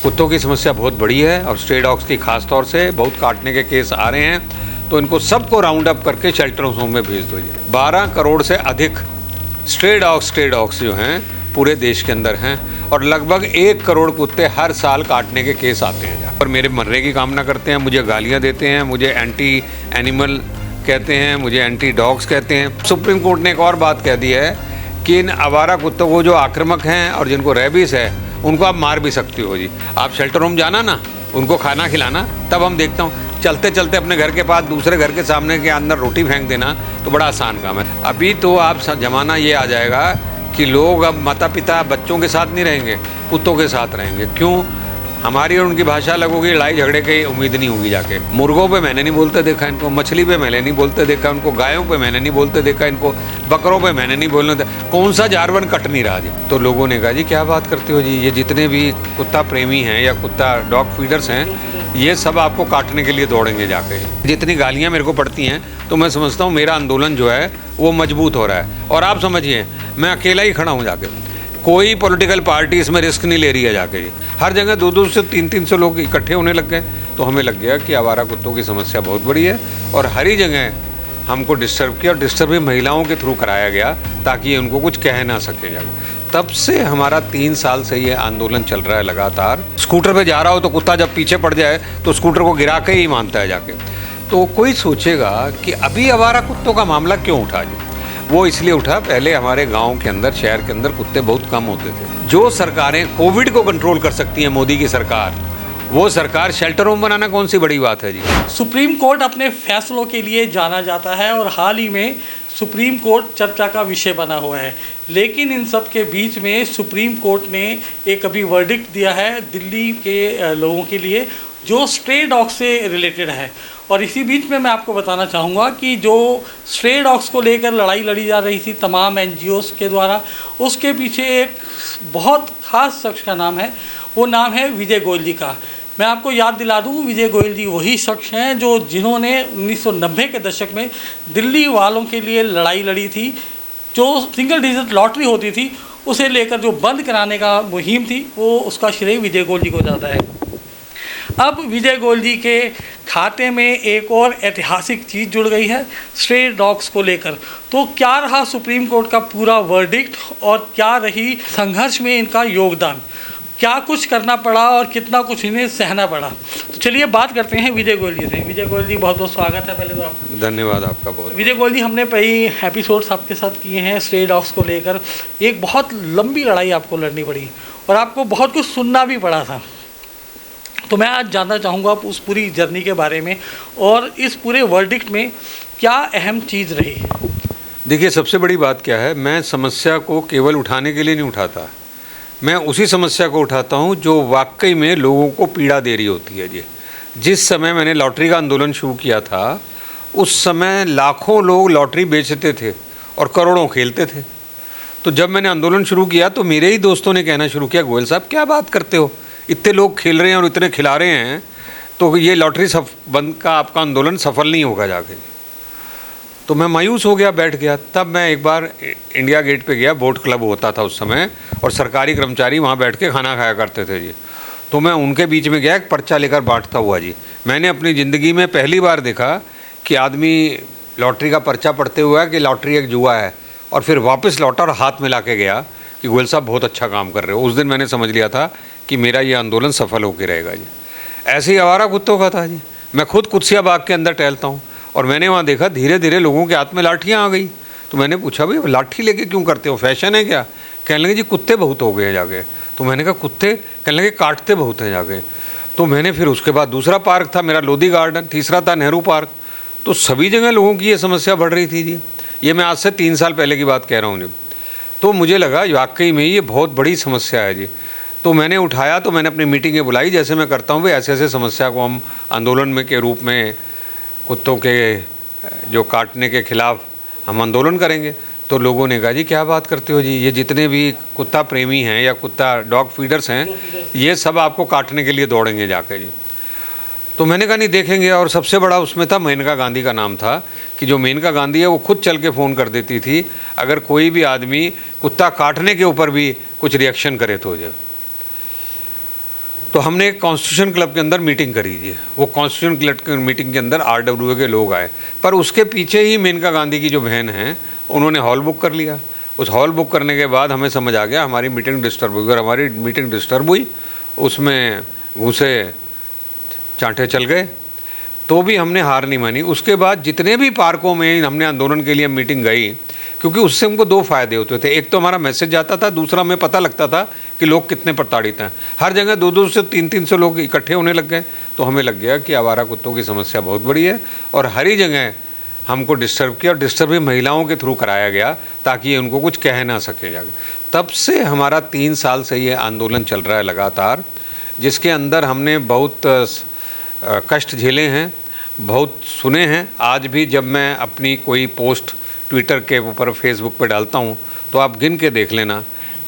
कुत्तों की समस्या बहुत बड़ी है और स्ट्रे डॉग्स की खास तौर से बहुत काटने के केस आ रहे हैं, तो इनको सबको राउंड अप करके शेल्टर होम में भेज दो। 12 करोड़ से अधिक स्ट्रे डॉग्स जो हैं पूरे देश के अंदर हैं और लगभग 1 करोड़ कुत्ते हर साल काटने के केस आते हैं और मेरे मरने की कामना करते हैं, मुझे गालियाँ देते हैं, मुझे एंटी एनिमल कहते हैं, मुझे एंटी डॉग्स कहते हैं। सुप्रीम कोर्ट ने एक और बात कह दी है कि इन आवारा कुत्तों को जो आक्रामक हैं और जिनको रेबीज है उनको आप मार भी सकती हो जी। आप शेल्टर होम जाना ना, उनको खाना खिलाना, तब हम देखता हूँ चलते चलते अपने घर के पास दूसरे घर के सामने के अंदर रोटी फेंक देना तो बड़ा आसान काम है। अभी तो आप ज़माना ये आ जाएगा कि लोग अब माता पिता बच्चों के साथ नहीं रहेंगे, कुत्तों के साथ रहेंगे। क्यों? हमारी और उनकी भाषा अलग होगी, लड़ाई झगड़े की उम्मीद नहीं होगी जाके। मुर्गों पे मैंने नहीं बोलते देखा इनको, मछली पे मैंने नहीं बोलते देखा उनको, गायों पे मैंने नहीं बोलते देखा इनको, बकरों पे मैंने नहीं बोलने देखा। कौन सा जानवर कट नहीं रहा जी? तो लोगों ने कहा जी क्या बात करते हो जी, ये जितने भी कुत्ता प्रेमी हैं या कुत्ता डॉग फीडर्स हैं ये सब आपको काटने के लिए दौड़ेंगे जाके। जितनी गालियाँ मेरे को पड़ती हैं तो मैं समझता हूँ मेरा आंदोलन जो है वो मजबूत हो रहा है। और आप समझिए मैं अकेला ही खड़ा हूँ जाके, कोई पॉलिटिकल पार्टी इसमें रिस्क नहीं ले रही है जाके। हर जगह 200 से 300 लोग इकट्ठे होने लग गए, तो हमें लग गया कि आवारा कुत्तों की समस्या बहुत बड़ी है और हर ही जगह हमको डिस्टर्ब किया और डिस्टर्ब भी महिलाओं के थ्रू कराया गया ताकि उनको कुछ कह ना सके जाके। तब से हमारा 3 साल से ये आंदोलन चल रहा है लगातार। स्कूटर पे जा रहा हो तो कुत्ता जब पीछे पड़ जाए तो स्कूटर को गिरा के ही मानता है जाके। तो कोई सोचेगा कि अभी आवारा कुत्तों का मामला क्यों उठा जी? वो इसलिए उठा, पहले हमारे गांव के अंदर, शहर के अंदर कुत्ते बहुत कम होते थे। जो सरकारें कोविड को कंट्रोल कर सकती हैं, मोदी की सरकार, वो सरकार शेल्टर होम बनाना कौन सी बड़ी बात है जी? सुप्रीम कोर्ट अपने फैसलों के लिए जाना जाता है और हाल ही में सुप्रीम कोर्ट चर्चा का विषय बना हुआ है। लेकिन इन सब के बीच में सुप्रीम कोर्ट ने एक अभी वर्डिक्ट दिया है दिल्ली के लोगों के लिए जो स्ट्रे डॉग से रिलेटेड है। और इसी बीच में मैं आपको बताना चाहूँगा कि जो स्ट्रे डॉग्स को लेकर लड़ाई लड़ी जा रही थी तमाम NGOs के द्वारा, उसके पीछे एक बहुत ख़ास शख्स का नाम है, वो नाम है विजय गोयल जी का। मैं आपको याद दिला दूँ, विजय गोयल जी वही शख्स हैं जिन्होंने 1990 के दशक में दिल्ली वालों के लिए लड़ाई लड़ी थी। जो सिंगल डिजिट लॉटरी होती थी उसे लेकर जो बंद कराने का मुहिम थी, वो उसका श्रेय विजय गोयल जी को जाता है। अब विजय गोयल जी के खाते में एक और ऐतिहासिक चीज़ जुड़ गई है स्ट्रे डॉग्स को लेकर। तो क्या रहा सुप्रीम कोर्ट का पूरा वर्डिक्ट और क्या रही संघर्ष में इनका योगदान, क्या कुछ करना पड़ा और कितना कुछ इन्हें सहना पड़ा। तो चलिए बात करते हैं विजय गोयल जी से। विजय गोयल जी बहुत बहुत स्वागत है पहले तो आपका। धन्यवाद आपका बहुत। विजय गोयल जी, हमने कई एपिसोड्स आपके साथ किए हैं स्ट्रे डॉग्स को लेकर। एक बहुत लंबी लड़ाई आपको लड़नी पड़ी और आपको बहुत कुछ सुनना भी पड़ा था। तो मैं आज जानना चाहूँगा उस पूरी जर्नी के बारे में और इस पूरे वर्डिक्ट में क्या अहम चीज़ रही। देखिए सबसे बड़ी बात क्या है, मैं समस्या को केवल उठाने के लिए नहीं उठाता, मैं उसी समस्या को उठाता हूँ जो वाकई में लोगों को पीड़ा दे रही होती है जी। जिस समय मैंने लॉटरी का आंदोलन शुरू किया था उस समय लाखों लोग लॉटरी बेचते थे और करोड़ों खेलते थे। तो जब मैंने आंदोलन शुरू किया तो मेरे ही दोस्तों ने कहना शुरू किया, गोयल साहब क्या बात करते हो, इतने लोग खेल रहे हैं और इतने खिला रहे हैं तो ये लॉटरी बंद का आपका आंदोलन सफल नहीं होगा जाके। तो मैं मायूस हो गया, बैठ गया। तब मैं एक बार इंडिया गेट पे गया, बोट क्लब होता था उस समय और सरकारी कर्मचारी वहाँ बैठ के खाना खाया करते थे जी। तो मैं उनके बीच में गया, एक पर्चा लेकर बांटता हुआ जी। मैंने अपनी ज़िंदगी में पहली बार देखा कि आदमी लॉटरी का पर्चा पढ़ते हुआ कि लॉटरी एक जुआ है, और फिर वापस लौटा और हाथ मिला के गया कि गोयल साहब बहुत अच्छा काम कर रहे हो। उस दिन मैंने समझ लिया था कि मेरा ये आंदोलन सफल होकर रहेगा जी। ऐसे ही आवारा कुत्तों का था जी। मैं खुद कुत्सिया बाग के अंदर टहलता हूँ और मैंने वहाँ देखा धीरे धीरे लोगों के हाथ में लाठियाँ आ गई। तो मैंने पूछा भाई लाठी लेके क्यों करते हो, फैशन है क्या? कहने लगे जी कुत्ते बहुत हो गए हैं जाके। तो मैंने कहा कुत्ते? कहने लगे काटते बहुत हैं जाके। तो मैंने फिर उसके बाद दूसरा पार्क था मेरा लोधी गार्डन, तीसरा था नेहरू पार्क। तो सभी जगह लोगों की ये समस्या बढ़ रही थी जी। ये मैं आज से 3 साल पहले की बात कह रहा हूँ जी। तो मुझे लगा वाकई में ये बहुत बड़ी समस्या है जी। तो मैंने उठाया, तो मैंने अपनी मीटिंगें बुलाई जैसे मैं करता हूँ भाई ऐसे ऐसे समस्या को हम आंदोलन में के रूप में कुत्तों के जो काटने के खिलाफ हम आंदोलन करेंगे। तो लोगों ने कहा जी क्या बात करते हो जी, ये जितने भी कुत्ता प्रेमी हैं या कुत्ता डॉग फीडर्स हैं ये सब आपको काटने के लिए दौड़ेंगे जाके जी। तो मैंने कहा नहीं देखेंगे। और सबसे बड़ा उसमें था मेनका गांधी का नाम था कि जो मेनका गांधी है वो खुद चल के फ़ोन कर देती थी अगर कोई भी आदमी कुत्ता काटने के ऊपर भी कुछ रिएक्शन करे तो जो। तो हमने एक कॉन्स्टिट्यूशन क्लब के अंदर मीटिंग करी थी। वो कॉन्स्टिट्यूशन क्लब की मीटिंग के अंदर RWA के लोग आए, पर उसके पीछे ही मेनका गांधी की जो बहन हैं उन्होंने हॉल बुक कर लिया। उस हॉल बुक करने के बाद हमें समझ आ गया हमारी मीटिंग डिस्टर्ब हुई, और हमारी मीटिंग डिस्टर्ब हुई, उसमें घूसे चांटे चल गए, तो भी हमने हार नहीं मानी। उसके बाद जितने भी पार्कों में हमने आंदोलन के लिए मीटिंग गई, क्योंकि उससे हमको दो फ़ायदे होते थे। एक तो हमारा मैसेज जाता था, दूसरा हमें पता लगता था कि लोग कितने प्रताड़ित हैं। हर जगह 200 से 300 लोग इकट्ठे होने लग गए, तो हमें लग गया कि आवारा कुत्तों की समस्या बहुत बड़ी है, और हर ही जगह हमको डिस्टर्ब किया, और डिस्टर्ब भी महिलाओं के थ्रू कराया गया ताकि उनको कुछ कह ना सके जाके। तब से हमारा 3 साल से ये आंदोलन चल रहा है लगातार, जिसके अंदर हमने बहुत कष्ट झेले हैं, बहुत सुने हैं। आज भी जब मैं अपनी कोई पोस्ट ट्विटर के ऊपर फेसबुक पे डालता हूँ तो आप गिन के देख लेना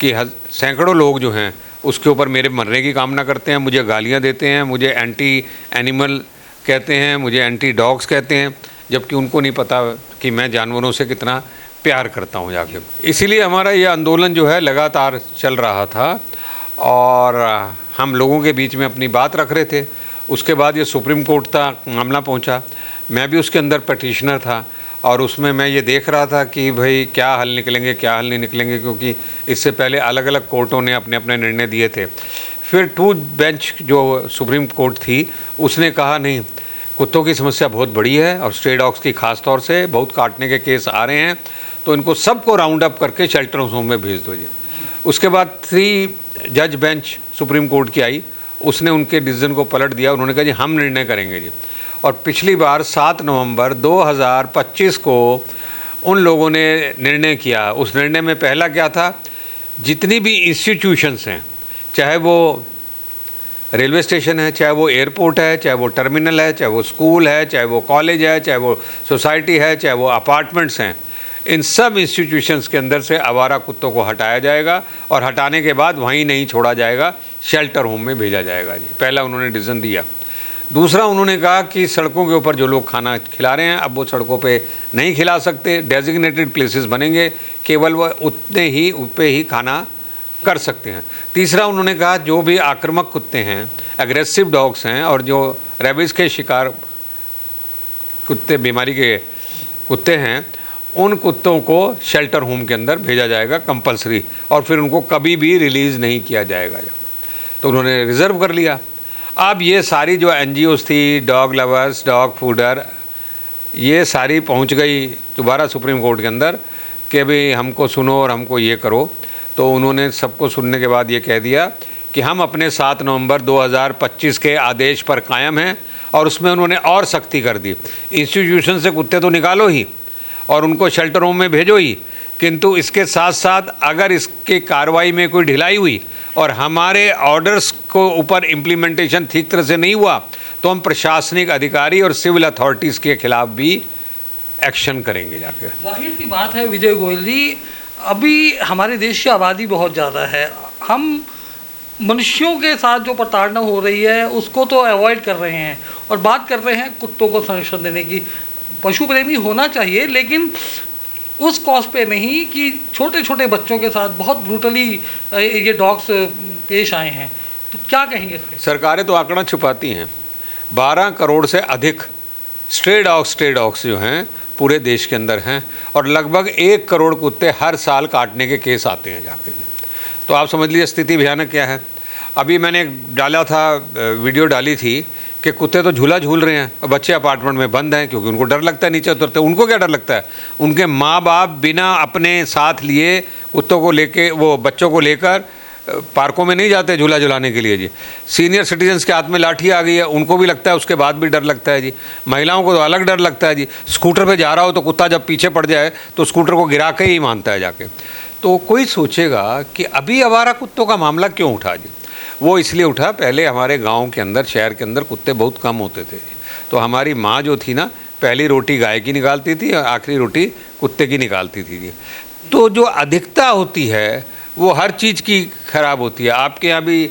कि सैकड़ों लोग जो हैं उसके ऊपर मेरे मरने की कामना करते हैं, मुझे गालियाँ देते हैं, मुझे एंटी एनिमल कहते हैं, मुझे एंटी डॉग्स कहते हैं, जबकि उनको नहीं पता कि मैं जानवरों से कितना प्यार करता हूँ जाके। इसीलिए हमारा ये आंदोलन जो है लगातार चल रहा था, और हम लोगों के बीच में अपनी बात रख रहे थे। उसके बाद ये सुप्रीम कोर्ट तक मामला पहुंचा, मैं भी उसके अंदर पटिशनर था, और उसमें मैं ये देख रहा था कि भाई क्या हल निकलेंगे, क्या हल नहीं निकलेंगे, क्योंकि इससे पहले अलग अलग कोर्टों ने अपने अपने निर्णय दिए थे। फिर 2 बेंच जो सुप्रीम कोर्ट थी उसने कहा नहीं, कुत्तों की समस्या बहुत बड़ी है, और स्ट्रे डॉग्स की ख़ास तौर से बहुत काटने के केस आ रहे हैं, तो इनको सबको राउंड अप करके शेल्टर होम में भेज दो जी। उसके बाद 3 जज बेंच सुप्रीम कोर्ट की आई, उसने उनके डिसीजन को पलट दिया। उन्होंने कहा जी हम निर्णय करेंगे जी। और पिछली बार 7 नवंबर 2025 को उन लोगों ने निर्णय किया। उस निर्णय में पहला क्या था, जितनी भी इंस्टीट्यूशंस हैं, चाहे वो रेलवे स्टेशन है, चाहे वो एयरपोर्ट है, चाहे वो टर्मिनल है, चाहे वो स्कूल है, चाहे वो कॉलेज है, चाहे वो सोसाइटी है, चाहे वो अपार्टमेंट्स हैं, इन सब इंस्टीट्यूशंस के अंदर से आवारा कुत्तों को हटाया जाएगा, और हटाने के बाद वहीं नहीं छोड़ा जाएगा, शेल्टर होम में भेजा जाएगा जी। पहला उन्होंने डिसीजन दिया। दूसरा उन्होंने कहा कि सड़कों के ऊपर जो लोग खाना खिला रहे हैं अब वो सड़कों पे नहीं खिला सकते, डेजिग्नेटेड प्लेसेस बनेंगे, केवल वह उतने ही पे ही खाना कर सकते हैं। तीसरा उन्होंने कहा जो भी आक्रामक कुत्ते हैं, एग्रेसिव डॉग्स हैं, और जो रेबीज़ के शिकार कुत्ते, बीमारी के कुत्ते हैं, उन कुत्तों को शेल्टर होम के अंदर भेजा जाएगा कंपलसरी, और फिर उनको कभी भी रिलीज़ नहीं किया जाएगा। तो उन्होंने रिज़र्व कर लिया। अब ये सारी जो NGOs थी, डॉग लवर्स, डॉग फूडर, ये सारी पहुंच गई दोबारा सुप्रीम कोर्ट के अंदर कि भाई हमको सुनो और हमको ये करो। तो उन्होंने सबको सुनने के बाद ये कह दिया कि हम अपने 7 नवंबर 2025 के आदेश पर कायम हैं, और उसमें उन्होंने और सख्ती कर दी। इंस्टीट्यूशन से कुत्ते तो निकालो ही और उनको शेल्टर होम में भेजो ही, किंतु इसके साथ साथ अगर इसके कार्रवाई में कोई ढिलाई हुई और हमारे ऑर्डर्स को ऊपर इम्प्लीमेंटेशन ठीक तरह से नहीं हुआ, तो हम प्रशासनिक अधिकारी और सिविल अथॉरिटीज़ के खिलाफ भी एक्शन करेंगे जाकर। जाहिर सी बात है विजय गोयल जी, अभी हमारे देश की आबादी बहुत ज़्यादा है, हम मनुष्यों के साथ जो प्रताड़ना हो रही है उसको तो अवॉइड कर रहे हैं, और बात कर रहे हैं कुत्तों को संरक्षण देने की। पशु प्रेमी होना चाहिए, लेकिन उस कॉस्ट पे नहीं कि छोटे छोटे बच्चों के साथ बहुत ब्रूटली ये डॉग्स पेश आए हैं। तो क्या कहेंगे? सरकारें तो आंकड़ा छुपाती हैं। 12 करोड़ से अधिक स्ट्रे डॉग्स जो हैं पूरे देश के अंदर हैं, और लगभग 1 करोड़ कुत्ते हर साल काटने के केस आते हैं जाके। तो आप समझ लीजिए स्थिति भयानक क्या है। अभी मैंने डाला था, वीडियो डाली थी कि कुत्ते तो झूला झूल रहे हैं और बच्चे अपार्टमेंट में बंद हैं, क्योंकि उनको डर लगता है नीचे उतरते। उनको क्या डर लगता है, उनके माँ बाप बिना अपने साथ लिए कुत्तों को लेके, वो बच्चों को लेकर पार्कों में नहीं जाते झूला झुलाने के लिए जी। सीनियर सिटीजन्स के हाथ में लाठी आ गई है, उनको भी लगता है, उसके बाद भी डर लगता है जी। महिलाओं को तो अलग डर लगता है जी। स्कूटर पे जा रहा हो तो कुत्ता जब पीछे पड़ जाए तो स्कूटर को गिरा के ही मानता है जाके। तो कोई सोचेगा कि अभी आवारा कुत्तों का मामला क्यों उठा जी। वो इसलिए उठा, पहले हमारे गांव के अंदर, शहर के अंदर कुत्ते बहुत कम होते थे, तो हमारी माँ जो थी ना, पहली रोटी गाय की निकालती थी और आखिरी रोटी कुत्ते की निकालती थी। तो जो अधिकता होती है वो हर चीज़ की खराब होती है। आपके यहाँ भी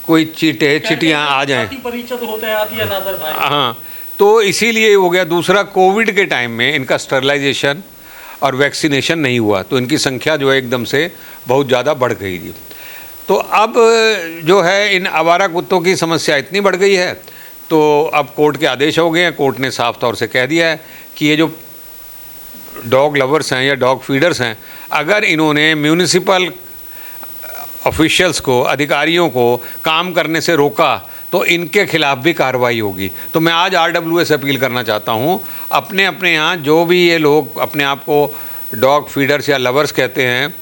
कोई चीटियाँ आ जाएँ, हाँ, तो इसीलिए हो गया। दूसरा, कोविड के टाइम में इनका स्टरलाइजेशन और वैक्सीनेशन नहीं हुआ, तो इनकी संख्या जो है एकदम से बहुत ज़्यादा बढ़ गई थी। तो अब जो है इन आवारा कुत्तों की समस्या इतनी बढ़ गई है, तो अब कोर्ट के आदेश हो गए हैं। कोर्ट ने साफ तौर से कह दिया है कि ये जो डॉग लवर्स हैं या डॉग फीडर्स हैं, अगर इन्होंने म्यूनिसिपल ऑफिशियल्स को, अधिकारियों को काम करने से रोका तो इनके खिलाफ भी कार्रवाई होगी। तो मैं आज RWA से अपील करना चाहता हूँ, अपने अपने यहाँ जो भी ये लोग अपने आप को डॉग फीडर्स या लवर्स कहते हैं,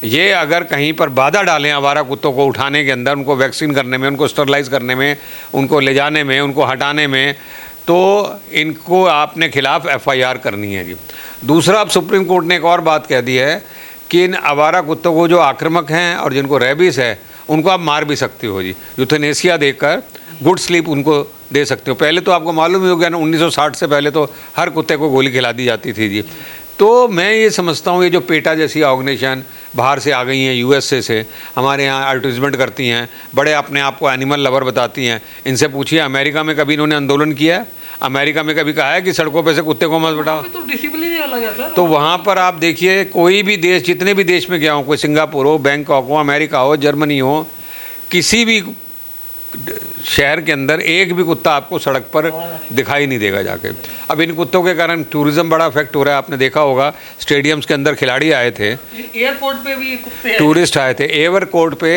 ये अगर कहीं पर बाधा डालें आवारा कुत्तों को उठाने के अंदर, उनको वैक्सीन करने में, उनको स्टरलाइज करने में, उनको ले जाने में, उनको हटाने में, तो इनको आपने खिलाफ FIR करनी है जी। दूसरा, अब सुप्रीम कोर्ट ने एक और बात कह दी है कि इन आवारा कुत्तों को जो आक्रामक हैं और जिनको रेबीज़ है, उनको आप मार भी सकते हो जी। यूथेनेसिया देकर गुड स्लीप उनको दे सकते हो। पहले तो आपको मालूम ही हो गया ना, 1960 से पहले तो हर कुत्ते को गोली खिला दी जाती थी जी। तो मैं ये समझता हूँ, ये जो पेटा जैसी ऑर्गेनाइजेशन बाहर से आ गई हैं, USA से हमारे यहाँ एडवर्टीजमेंट करती हैं, बड़े अपने आप को एनिमल लवर बताती हैं, इनसे पूछिए अमेरिका में कभी इन्होंने आंदोलन किया है? अमेरिका में कभी कहा है कि सड़कों पे से कुत्ते को मत बैठाओ? तो डिसिप्लिन ही अलग है सर। तो वहाँ पर आप देखिए, कोई भी देश, जितने भी देश में गया हूँ, कोई सिंगापुर हो, बैंकॉक हो, अमेरिका हो, जर्मनी हो, किसी भी शहर के अंदर एक भी कुत्ता आपको सड़क पर दिखाई नहीं देगा जाके। अब इन कुत्तों के कारण टूरिज्म बड़ा इफेक्ट हो रहा है। आपने देखा होगा स्टेडियम्स के अंदर खिलाड़ी आए थे, एयरपोर्ट पे भी कुत्ते हैं, टूरिस्ट आए थे। एयरपोर्ट पे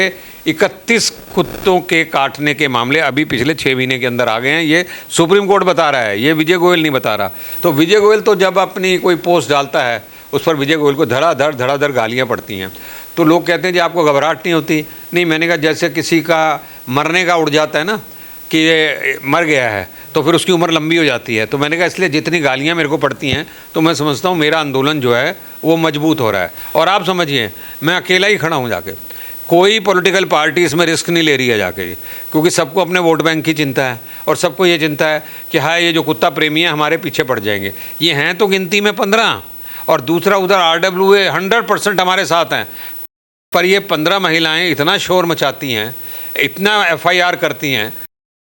31 कुत्तों के काटने के मामले अभी पिछले 6 महीने के अंदर आ गए हैं। ये सुप्रीम कोर्ट बता रहा है, ये विजय गोयल नहीं बता रहा। तो विजय गोयल तो जब अपनी कोई पोस्ट डालता है, उस पर विजय गोयल को धड़ाधड़ गालियाँ पड़ती हैं। तो लोग कहते हैं जी आपको घबराहट नहीं होती? नहीं, मैंने कहा जैसे किसी का मरने का उड़ जाता है ना, कि ये मर गया है तो फिर उसकी उम्र लंबी हो जाती है। तो मैंने कहा इसलिए जितनी गालियाँ मेरे को पड़ती हैं, तो मैं समझता हूँ मेरा आंदोलन जो है वो मजबूत हो रहा है। और आप समझिए, मैं अकेला ही खड़ा हूँ जाके, कोई पॉलिटिकल पार्टी इसमें रिस्क नहीं ले रही है जाके, क्योंकि सबको अपने वोट बैंक की चिंता है और सबको ये चिंता है कि हाँ, ये जो कुत्ता प्रेमी है हमारे पीछे पड़ जाएंगे। ये हैं तो गिनती में 15, और दूसरा उधर RWA 100% हमारे साथ हैं, पर ये 15 महिलाएं इतना शोर मचाती हैं, इतना FIR करती हैं,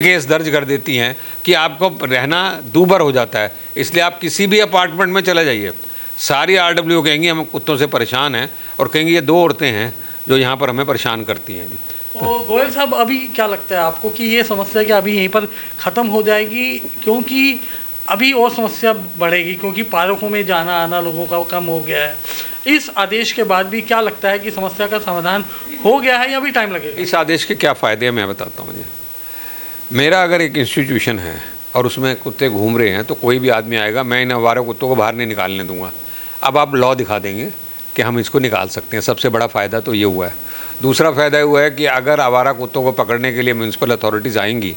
केस दर्ज कर देती हैं कि आपको रहना दूभर हो जाता है। इसलिए आप किसी भी अपार्टमेंट में चले जाइए, सारी RWA कहेंगी हम कुत्तों से परेशान हैं, और कहेंगी ये 2 औरतें हैं जो यहाँ पर हमें परेशान करती हैं जी। तो गोयल साहब, अभी क्या लगता है आपको कि ये समस्या क्या अभी यहीं पर ख़त्म हो जाएगी, क्योंकि अभी और समस्या बढ़ेगी, क्योंकि पार्कों में जाना आना लोगों का कम हो गया है? इस आदेश के बाद भी क्या लगता है कि समस्या का समाधान हो गया है या अभी टाइम लगेगा? इस आदेश के क्या फ़ायदे हैं मैं बताता हूँ जी। मेरा अगर एक इंस्टीट्यूशन है और उसमें कुत्ते घूम रहे हैं, तो कोई भी आदमी आएगा, मैं इन आवारा कुत्तों को बाहर नहीं निकालने दूंगा। अब आप लॉ दिखा देंगे कि हम इसको निकाल सकते हैं। सबसे बड़ा फ़ायदा तो ये हुआ है। दूसरा फ़ायदा हुआ है कि अगर आवारा कुत्तों को पकड़ने के लिए म्यूनसिपल अथॉरिटीज़ आएंगी,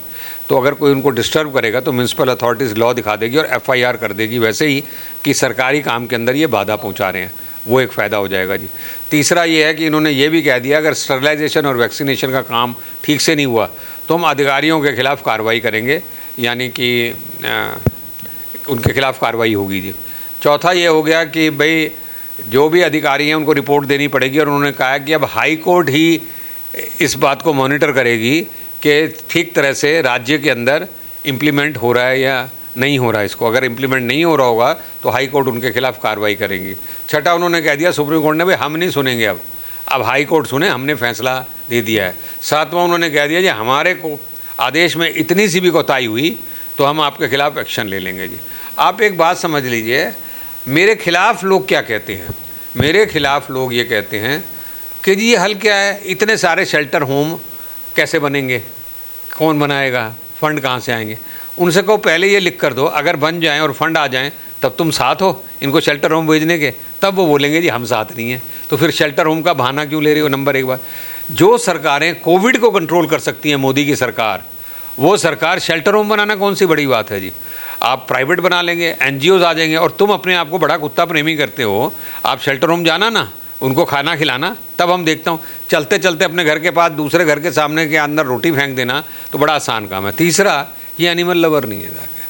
तो अगर कोई उनको डिस्टर्ब करेगा तो म्यूनसिपल अथॉरिटीज़ लॉ दिखा देगी और FIR कर देगी, वैसे ही कि सरकारी काम के अंदर ये बाधा पहुंचा रहे हैं। वो एक फ़ायदा हो जाएगा जी। तीसरा ये है कि इन्होंने ये भी कह दिया अगर स्टरलाइजेशन और वैक्सीनेशन का काम ठीक से नहीं हुआ तो हम अधिकारियों के खिलाफ़ कार्रवाई करेंगे, यानी कि उनके खिलाफ़ कार्रवाई होगी जी। चौथा ये हो गया कि भाई जो भी अधिकारी हैं उनको रिपोर्ट देनी पड़ेगी, और उन्होंने कहा कि अब हाई कोर्ट ही इस बात को मॉनिटर करेगी कि ठीक तरह से राज्य के अंदर इम्प्लीमेंट हो रहा है या नहीं हो रहा है। इसको अगर इम्प्लीमेंट नहीं हो रहा होगा तो हाई कोर्ट उनके खिलाफ़ कार्रवाई करेंगी। छठा, उन्होंने कह दिया सुप्रीम कोर्ट ने, भाई हम नहीं सुनेंगे, अब हाई कोर्ट सुने, हमने फैसला दे दिया है। सातवां, उन्होंने कह दिया जी हमारे को आदेश में इतनी सी भी कोताही हुई तो हम आपके खिलाफ़ एक्शन ले लेंगे जी। आप एक बात समझ लीजिए, मेरे खिलाफ़ लोग क्या कहते हैं? मेरे खिलाफ़ लोग ये कहते हैं कि जी ये हल क्या है, इतने सारे शेल्टर होम कैसे बनेंगे, कौन बनाएगा, फ़ंड कहाँ से आएंगे? उनसे कहो पहले ये लिख कर दो, अगर बन जाएं और फंड आ जाएं तब तुम साथ हो इनको शेल्टर होम भेजने के, तब वो बोलेंगे जी हम साथ नहीं हैं। तो फिर शेल्टर होम का बहाना क्यों ले रही हो? नंबर एक बात, जो सरकारें कोविड को कंट्रोल कर सकती हैं, मोदी की सरकार, वो सरकार शेल्टर होम बनाना कौन सी बड़ी बात है जी? आप प्राइवेट बना लेंगे, NGOs आ जाएंगे, और तुम अपने आप को बड़ा कुत्ता प्रेमी करते हो, आप शेल्टर होम जाना ना, उनको खाना खिलाना, तब हम देखता हूँ चलते चलते अपने घर के पास दूसरे घर के सामने के अंदर रोटी फेंक देना तो बड़ा आसान काम है। तीसरा, ये एनिमल लवर नहीं है जाके,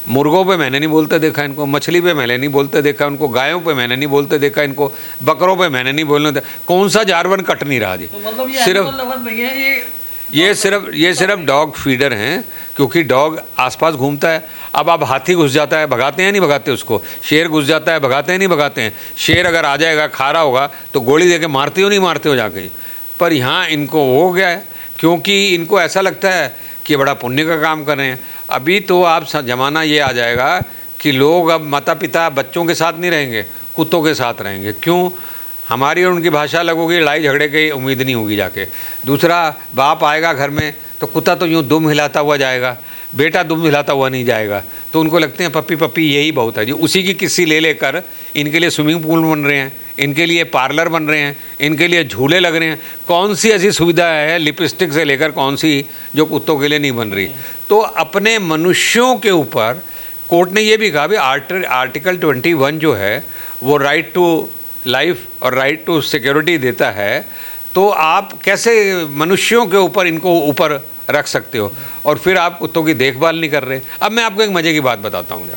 मुर्गों पे मैंने नहीं बोलते देखा इनको, मछली पे मैंने नहीं बोलते देखा उनको, गायों पे मैंने नहीं बोलते देखा इनको, बकरों पे मैंने नहीं बोलने देखा। कौन सा जानवर कट नहीं रहा जी? तो मतलब ये सिर्फ एनिमल लवर नहीं है, ये सिर्फ डॉग फीडर हैं, क्योंकि डॉग आसपास घूमता है। अब आप हाथी घुस जाता है, भगाते हैं नहीं भगाते उसको? शेर घुस जाता है, भगाते हैं नहीं भगाते हैं? शेर अगर आ जाएगा, खा रहा होगा तो गोली दे के मारते हो नहीं मारते हो जाके? पर यहाँ इनको हो गया है, क्योंकि इनको ऐसा लगता है कि बड़ा पुण्य का काम कर रहे हैं। अभी तो आप ज़माना ये आ जाएगा कि लोग अब माता पिता बच्चों के साथ नहीं रहेंगे, कुत्तों के साथ रहेंगे। क्यों? हमारी और उनकी भाषा अलग होगी, लड़ाई झगड़े की उम्मीद नहीं होगी जाके। दूसरा, बाप आएगा घर में तो कुत्ता तो यूँ दुम हिलाता हुआ जाएगा, बेटा दुम हिलाता हुआ नहीं जाएगा। तो उनको लगते हैं पप्पी पप्पी यही बहुत है जी। उसी की किस्सी ले लेकर इनके लिए स्विमिंग पूल बन रहे हैं, इनके लिए पार्लर बन रहे हैं, इनके लिए झूले लग रहे हैं। कौन सी ऐसी सुविधा है लिपस्टिक से लेकर कौन सी जो कुत्तों के लिए नहीं बन रही? तो अपने मनुष्यों के ऊपर कोर्ट ने ये भी कहा, भी आर्टिकल 21 जो है वो राइट टू लाइफ और राइट टू सिक्योरिटी देता है। तो आप कैसे मनुष्यों के ऊपर इनको ऊपर रख सकते हो और फिर आप कुत्तों की देखभाल नहीं कर रहे? अब मैं आपको एक मज़े की बात बताता हूँ।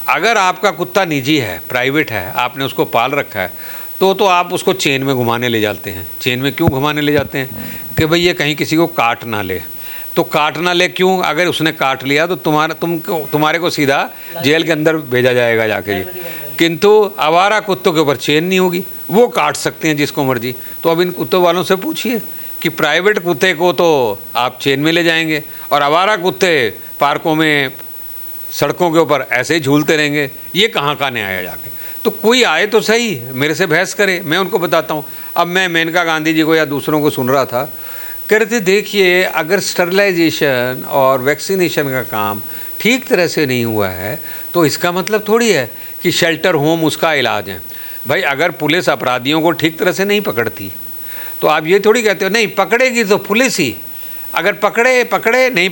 अगर आपका कुत्ता निजी है, प्राइवेट है, आपने उसको पाल रखा है, तो आप उसको चेन में घुमाने ले जाते हैं। चेन में क्यों घुमाने ले जाते हैं? कि भाई ये कहीं किसी को काट ना ले। तो काट ना ले क्यों? अगर उसने काट लिया तो तुम्हारे को सीधा जेल के अंदर भेजा जाएगा जाके। किंतु आवारा कुत्तों के ऊपर चेन नहीं होगी, वो काट सकते हैं जिसको मर्जी। तो अब इन कुत्तों वालों से पूछिए कि प्राइवेट कुत्ते को तो आप चेन में ले जाएंगे और आवारा कुत्ते पार्कों में, सड़कों के ऊपर ऐसे ही झूलते रहेंगे। ये कहाँ का न्याय है जाके? तो कोई आए तो सही, मेरे से बहस करे, मैं उनको बताता हूँ। अब मैं मेनका गांधी जी को या दूसरों को सुन रहा था, कह रहे थे देखिए अगर स्टरलाइजेशन और वैक्सीनेशन का काम ठीक तरह से नहीं हुआ है तो इसका मतलब थोड़ी है कि शेल्टर होम उसका इलाज है। भाई अगर पुलिस अपराधियों को ठीक तरह से नहीं पकड़ती तो आप ये थोड़ी कहते हो नहीं पकड़ेगी तो पुलिस ही, अगर पकड़े नहीं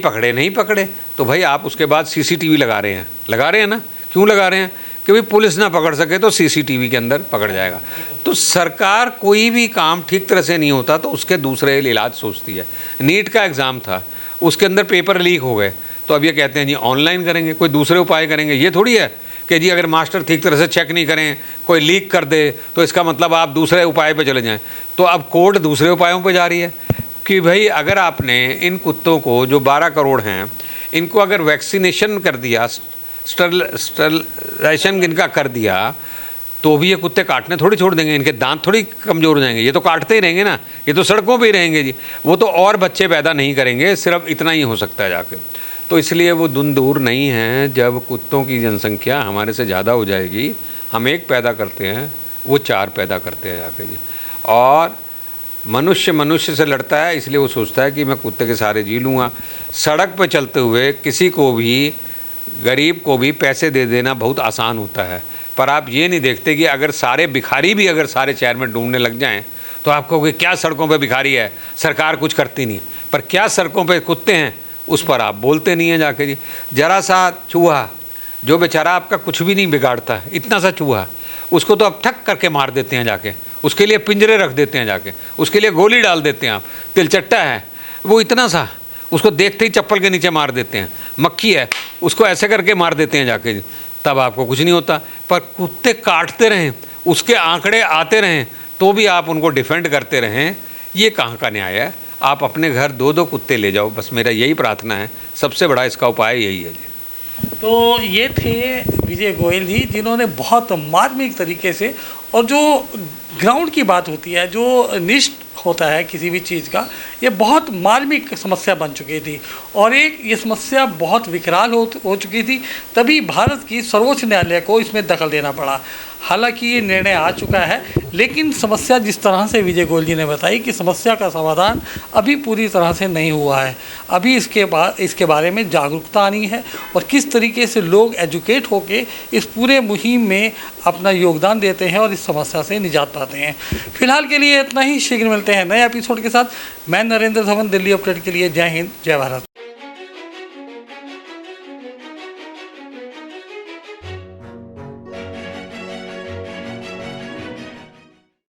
पकड़े तो भाई आप उसके बाद सीसीटीवी लगा रहे हैं ना। क्यों लगा रहे हैं? कि भाई पुलिस ना पकड़ सके तो सीसीटीवी के अंदर पकड़ जाएगा। तो सरकार कोई भी काम ठीक तरह से नहीं होता तो उसके दूसरे इलाज सोचती है। नीट का एग्ज़ाम था, उसके अंदर पेपर लीक हो गए, तो अब ये कहते हैं जी ऑनलाइन करेंगे, कोई दूसरे उपाय करेंगे। ये थोड़ी है कि जी अगर मास्टर ठीक तरह से चेक नहीं करें, कोई लीक कर दे तो इसका मतलब आप दूसरे उपाय पे चले जाएं। तो अब कोर्ट दूसरे उपायों पे जा रही है कि भाई अगर आपने इन कुत्तों को जो 12 करोड़ हैं इनको अगर वैक्सीनेशन कर दिया, स्टरलाइजेशन इनका कर दिया, तो भी ये कुत्ते काटने थोड़ी छोड़ देंगे, इनके दांत थोड़ी कमज़ोर हो जाएंगे। ये तो काटते ही रहेंगे ना, ये तो सड़कों पे ही रहेंगे जी। वो तो और बच्चे पैदा नहीं करेंगे, सिर्फ इतना ही हो सकता है जाके। तो इसलिए वो दिन दूर नहीं है जब कुत्तों की जनसंख्या हमारे से ज़्यादा हो जाएगी। हम एक पैदा करते हैं, वो 4 पैदा करते हैं जाके जी। और मनुष्य से लड़ता है, इसलिए वो सोचता है कि मैं कुत्ते के सहारे जी लूँगा। सड़क पर चलते हुए किसी को भी, गरीब को भी पैसे दे देना बहुत आसान होता है, पर आप ये नहीं देखते कि अगर सारे भिखारी भी अगर सारे शहर में ढूंढने लग जाएं तो आप कहोगे क्या सड़कों पे भिखारी है, सरकार कुछ करती नहीं। पर क्या सड़कों पे कुत्ते हैं, उस पर आप बोलते नहीं हैं जाके जी। जरा सा चूहा जो बेचारा आपका कुछ भी नहीं बिगाड़ता, इतना सा चूहा, उसको तो आप ठक करके मार देते हैं जाके, उसके लिए पिंजरे रख देते हैं जाके, उसके लिए गोली डाल देते हैं आप। तिलचट्टा है वो इतना सा, उसको देखते ही चप्पल के नीचे मार देते हैं। मक्खी है उसको ऐसे करके मार देते हैं जाके, तब आपको कुछ नहीं होता। पर कुत्ते काटते रहें, उसके आंकड़े आते रहें, तो भी आप उनको डिफेंड करते रहें, ये कहाँ का न्याय है? आप अपने घर 2-2 कुत्ते ले जाओ, बस मेरा यही प्रार्थना है। सबसे बड़ा इसका उपाय यही है जी। तो ये थे विजय गोयल जी, जिन्होंने बहुत मार्मिक तरीके से, और जो ग्राउंड की बात होती है, जो निष्ठ होता है किसी भी चीज़ का, ये बहुत मार्मिक समस्या बन चुकी थी और ये समस्या बहुत विकराल हो चुकी थी। तभी भारत की सर्वोच्च न्यायालय को इसमें दखल देना पड़ा। हालांकि ये निर्णय आ चुका है, लेकिन समस्या जिस तरह से विजय गोयल जी ने बताई कि समस्या का समाधान अभी पूरी तरह से नहीं हुआ है। अभी इसके बारे में जागरूकता आनी है और किस तरीके से लोग एजुकेट होके इस पूरे मुहिम में अपना योगदान देते हैं और इस समस्या से निजात पाते हैं। फिलहाल के लिए इतना ही, शीघ्र मिलते हैं नए एपिसोड के साथ। मैं नरेंद्र धवन, दिल्ली अपडेट के लिए। जय हिंद, जय भारत।